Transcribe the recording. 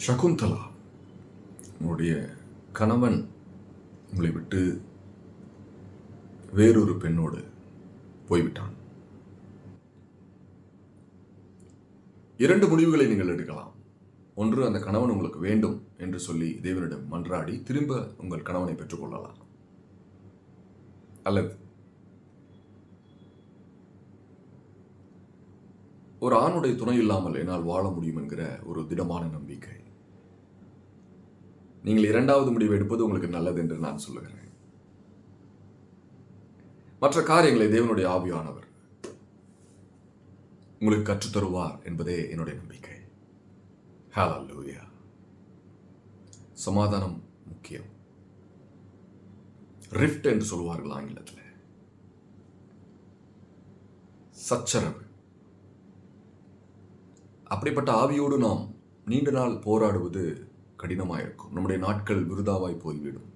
சகுந்தலா, உங்களுடைய கணவன் உங்களை விட்டு வேறொரு பெண்ணோடு போய்விட்டான். 2 முடிவுகளை நீங்கள் எடுக்கலாம். ஒன்று, அந்த கணவன் உங்களுக்கு வேண்டும் என்று சொல்லி தேவனிடம் மன்றாடி திரும்ப உங்கள் கணவனை பெற்றுக்கொள்ளலாம். அல்லது ஒரு ஆணுடைய துணை இல்லாமல் என்னால் வாழ முடியும் என்கிற ஒரு திடமான நம்பிக்கை. நீங்கள் 2வது முடிவை எடுப்பது உங்களுக்கு நல்லது என்று நான் சொல்லுகிறேன். மற்ற காரியங்களை தேவனுடைய ஆவியானவர் உங்களுக்கு கற்றுத்தருவார் என்பதே என்னுடைய நம்பிக்கை. ஹல்லேலூயா. சமாதானம் முக்கியம். ரிஃப்ட் என்று சொல்வார்கள் ஆங்கிலத்தில். சச்சரவு. அப்படிப்பட்ட ஆவியோடு நாம் நீண்ட நாள் போராடுவது கடினமாயிருக்கும். நம்முடைய நாட்கள் விருதாவாய் போய்விடும்.